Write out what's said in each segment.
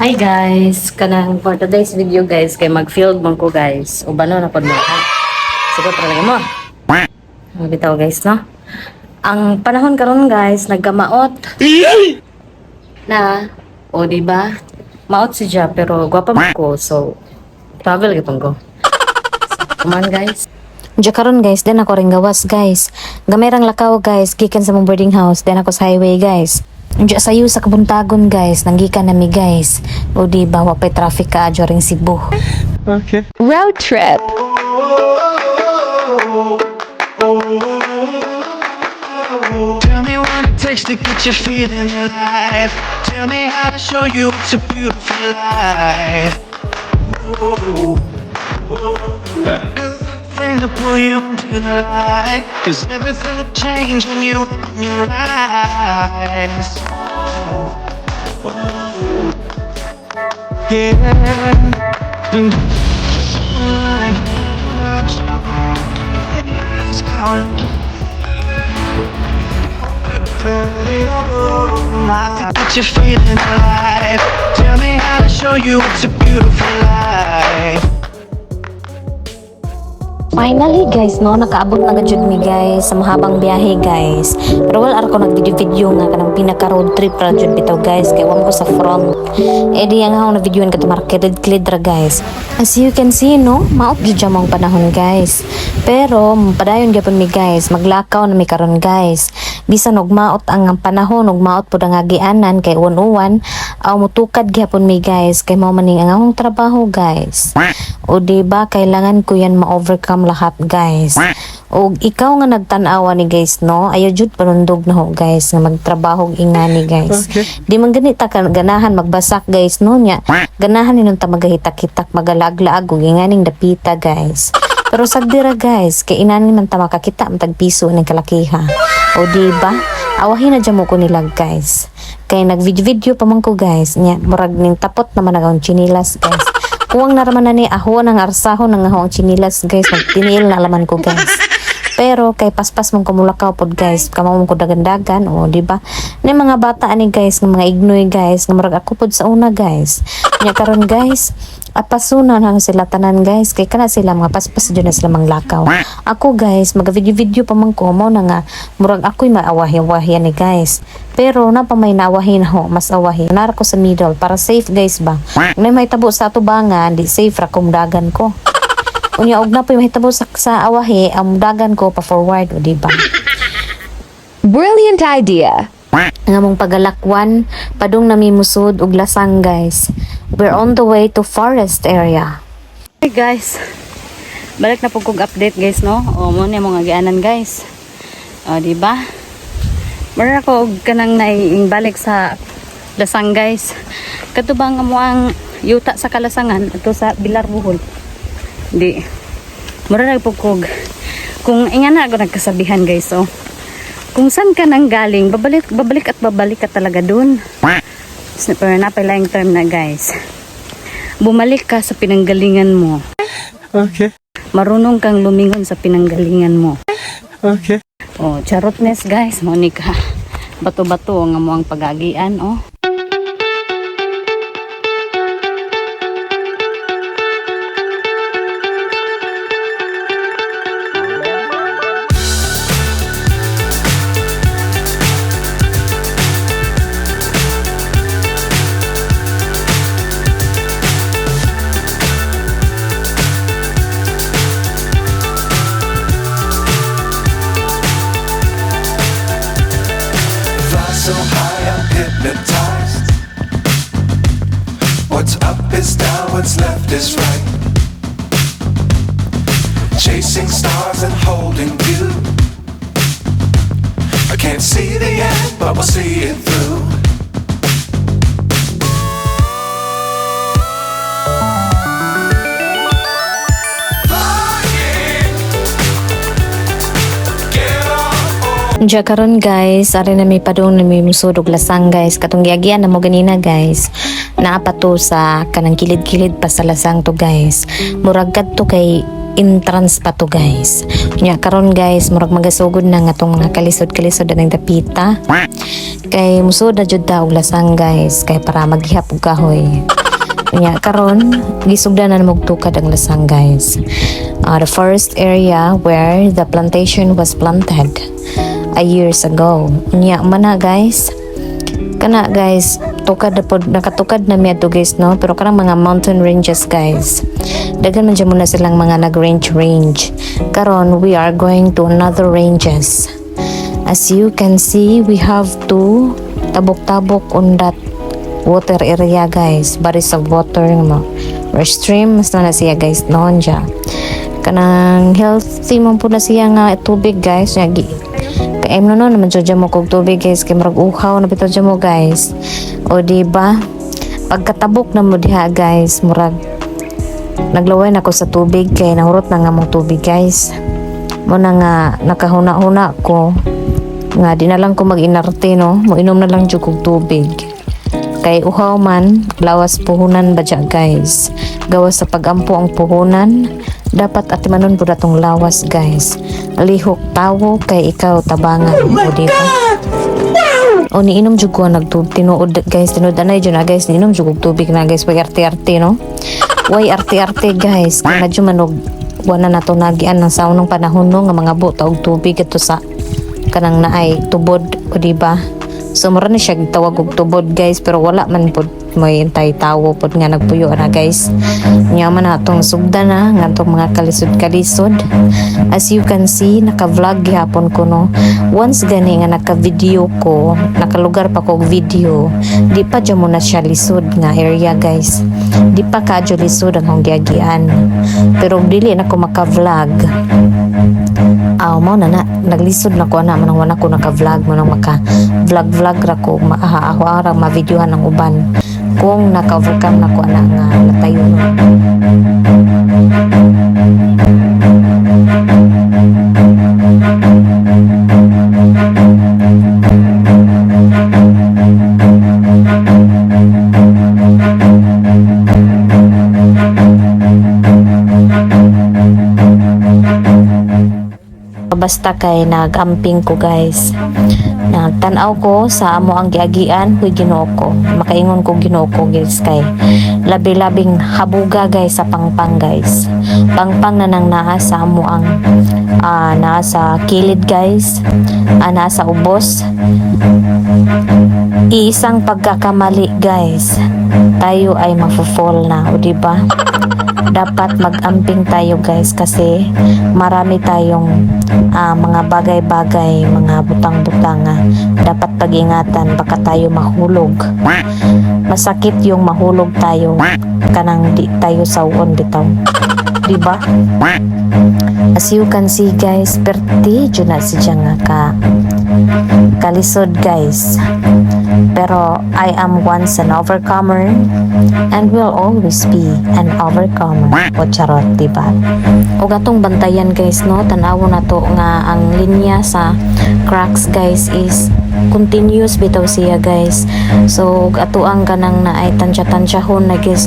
Hi guys, kanang for today's video guys kay mag-field man ko guys. Ubano na pod mo. Sige para lagi mo. Bitaw guys no. Ang panahon karon guys nagkamaot. Na o di ba? Maot si Ja pero gwapa man ko so travel gitong ko. Come on guys. Diya karon guys, then ako ring gawas guys. Gamay rang lakaw guys, gikan sa mong boarding house, then ako sa highway guys. Diya sayo sa kabuntagon guys, nanggikan nami guys. O di ba, wapay traffic ka adyo ring Cebu. Okay. Road trip. Tell me what it takes to get you feeling alive. Tell me how to show you it's a beautiful life. Thing to pull you into the light, 'cause everything will change when you open your eyes. Get you feeling alive. Tell me how to show you it's a beautiful life. Finally guys, no, nakaabot na gajud mi guys sa mahabang biyahe guys. Pero wala ako nag-video nga kanang pinaka road trip ra jud bitaw guys kay wam ko sa front. Di ang ako na videoan ka marketed clear ra guys. As you can see no, maot jud jamong panahon guys. Pero padayon gyapon mi guys, maglakaw na mi karon guys. Bisan og maot ang panahon, og maot pud ang agianan kay uwan-uwan, aw mutukad gyapon mi guys kay mao maning ang akong trabaho guys. O diba kailangan ko yan ma-overcome lahat guys. O ikaw nga nagtanawa ni guys no, ayo jud panundog na ho guys nga magtrabaho ingani guys. Okay. Di man ganita ka ganahan magbasak guys no nya. Ganahan ninong ta magahitak-hitak magalag-laag ug inganing dapita guys. Pero sagdira guys, kay inani man ta makakita ang tagpiso ning kalakiha. O diba? Awahin na dyan mo ko nilag guys. Kay nag-video pa man ko guys. Nya, murag ning tapot naman ang chinilas guys. Kuwang naraman na ni aho ng arsahon ng ahong chinilas guys. Nagtiniil na alaman ko guys. Pero kay paspas mong kumulakaw pod guys. Kamamong ko dagandagan. O diba? Ni mga bata ani guys. Ng mga ignoy guys. Nga murag ako pod sa una guys. Nya karon guys. Apasunan na sila tanan guys kay kana sila mga paspas dyan na sila manglakaw. Ako guys mag-video pa man ko mo na nga murag ako'y maawahi-wahi ni guys. Pero na pa may naawahin ho mas awahi nara ko sa middle para safe guys ba. Nay may tabo sa tubangan di safe ra kumdagan ko. Unya og na pa may tabo sa awahi ang dagan ko pa forward o di ba. Brilliant idea. Nga mong pagalakwan padung nami musud og lasang guys. We're on the way to forest area. Hey guys. Balik na po kong update guys no. O mo ni mga gianan guys. O di ba? Mara ko og kanang naibalik sa lasang guys. Katubang mo ang yuta sa kalasangan ato sa Bilar Buhol. Di. Mara na po kog kung ingana ako nagkasabihan guys oh. Kung saan ka nang galing, babalik ka talaga dun. Pero napalayang term na guys. Bumalik ka sa pinanggalingan mo. Okay. Marunong kang lumingon sa pinanggalingan mo. Okay. Oh, charotness guys, Monica. Bato-bato nga mo ang pagagian, oh. So high I'm hypnotized. What's up is down, what's left is right. Chasing stars and holding you. I can't see the end, but we'll see it through. Diya karon guys, ari na may padung na may musud og lasang guys. Katong giagian na mo ganina guys. Naa pa to sa kanang kilid-kilid pa sa lasang to guys. Murag kadto kay entrance pa to guys. Nya karon guys, murag magasugod na nga tong mga kalisod-kalisod ng dapita. Kay musud na jud daw lasang guys, kay para maghihap og kahoy. Nya karon gisugdanan mo tukad ang lasang guys. The first area where the plantation was planted years ago. Nya mana guys. Kana guys, tukad na pod, nakatukad na miya to guys no, pero kanang mga mountain ranges guys. Daghan man dyan muna silang mga nag-range. Karon we are going to another ranges. As you can see, we have to tabok-tabok on that water area guys, bodies of water mo or streams na siya guys noon siya kanang healthy mo po na siya nga tubig guys nga kay no naman jud mo kog tubig guys kay murag uhaw na bitaw mo guys o di ba pagkatabok na mo diha guys murag naglaway na ko sa tubig kay nahurot na nga mong tubig guys mo na nga nakahuna-huna ko nga di na lang ko mag-inarti no mo inom na lang jud kog tubig kay uhaw man lawas puhunan ba dya guys gawas sa pagampo ang puhunan dapat atimanon po datong lawas guys lihok tawo kay ikaw tabangan o diba o niinom jud ko tinuod guys tinuod anay dyan na guys niinom jud kog tubig na guys way arte-arte no way arte-arte guys kaya na dyan manog wala na to nagian ng saunong panahon no nga mga buta og tubig ito sa kanang naay tubod o diba. So mura na siya tawag og tubod guys pero wala man pod may intay tawo pod nga nagpuyo na guys. Nya man atong sugda na nga atong mga kalisod-kalisod. As you can see naka-vlog gihapon ko no. Once gani nga naka-video ko, nakalugar pa ko og video. Di pa dyan mo na siya lisod nga area guys. Di pa kadyo lisod ang akong giagian. Pero dili na ko maka-vlog. Mo na naglisod na ko na manang wana ko naka-vlog mo nang maka-vlog ra ko maahaho ara ma-videohan ng uban kung naka-overcome na ko ana nga natayo no. Basta kay nagamping ko guys na tanaw ko sa amo ang giagian kuy Ginoo ko makaingon ko Ginoo ko guys kay labi-labing habuga guys sa pangpang guys pangpang na nang naa sa amo ang naa sa kilid guys naa sa ubos isang pagkakamali guys tayo ay mafo-fall na o diba dapat mag-amping tayo guys kasi marami tayong mga bagay-bagay, mga butang-butang dapat pag-ingatan baka tayo mahulog. Masakit yung mahulog tayo kanang di tayo sawon bitaw. Diba? As you can see guys, perti dyan na siya nga kalisod guys. Pero I am once an overcomer and will always be an overcomer. O charot, diba? O gatong bantayan guys, no? Tanawo na to nga ang linya sa cracks guys is continuous bitaw siya guys. So ato ang kanang na ay tansya-tansyahon na guys.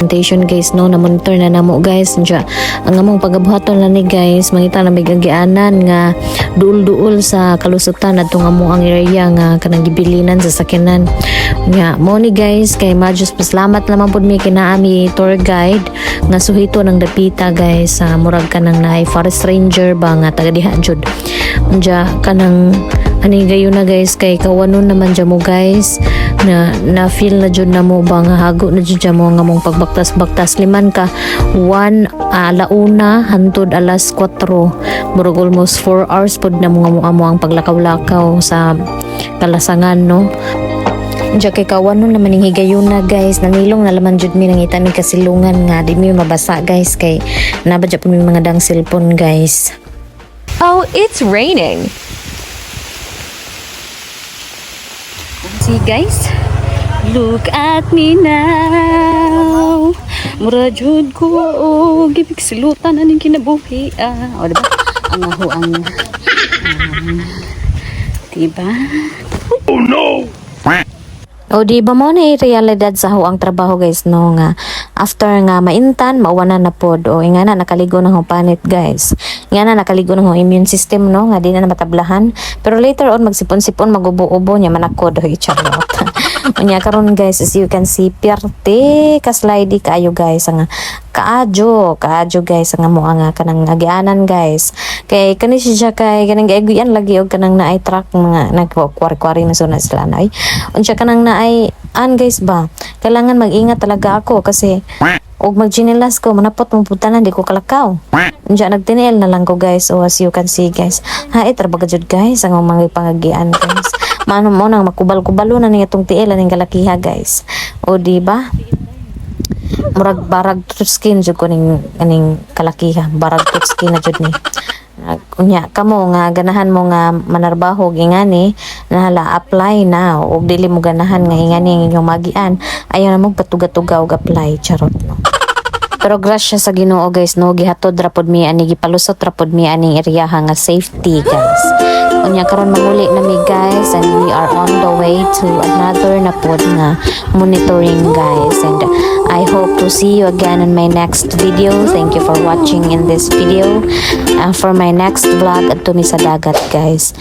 Plantation guys no na monitor na namo guys nja ang among pagabuhaton lang ni guys mangita na may gagianan nga duol-duol sa kalusutan adtong amo ang area nga kanang gibilinan sa sakinan nga mo ni guys kay majus pasalamat naman pud mi kinaami tour guide nga suhito ng dapita guys sa murag kanang naay forest ranger ba nga taga diha jud nja kanang ani gayon na guys kay kawanon naman dyan mo guys na feel na jud na mo ba nga hago na jud mo nga mong pagbaktas-baktas liman ka 1 alauna hantod alas 4 murag almost 4 hours pod na mo amo ang paglakaw-lakaw sa kalasangan no. Diya kay kawan nun naman yung higayon na guys, nanilong na laman jud mi nangita mi kasilungan nga di mi mabasa guys kay nabadya po mi mga dang cellphone guys. Oh, it's raining. See guys, look at me now. Mura jud ko gibig silutan aning kinabuhi. O diba? Ang aho ang diba? O di ba mo na realidad sa ho ang trabaho guys no nga after nga maintan mauwana na pod o nga na nakaligo ng hupanit guys nga na nakaligo ng immune system no nga di na matablahan pero later on magsipon-sipon magubo-ubo nya manakod hoy charot. Unya karon guys as you can see pierte kaslide kaayo guys nga kaadyo guys nga mo nga kanang agianan guys kay kani siya kay kanang gaiguyan lagi og kanang naay truck mga nagkwari-kwari na suna sila na ay unya kanang naay an guys ba kailangan mag-ingat talaga ako kasi og magchinelas ko manapot mo putanan di ko kalakaw unya nagtinel na lang ko guys o as you can see guys hait trabaga jud guys ang mga pangagian guys mano mo nang makubal-kubalo na ning atong tiel aning kalakiha guys o di ba murag barag to skin jud ko ning kalakiha barag to skin na jud ni unya kamo nga ganahan mo nga manarbaho gingani nahala apply na og dili mo ganahan nga ingani ang inyong magian ayo na mo patuga-tuga og apply charot no. Pero grasya sa Ginoo guys no gihatod ra pod mi ani gipalusot ra pod mi ani area nga safety guys. Unya karon mamuli na mi guys and we are on the way to another na pod nga monitoring guys and I hope to see you again in my next video. Thank you for watching in this video. For my next vlog adto mi sa dagat guys.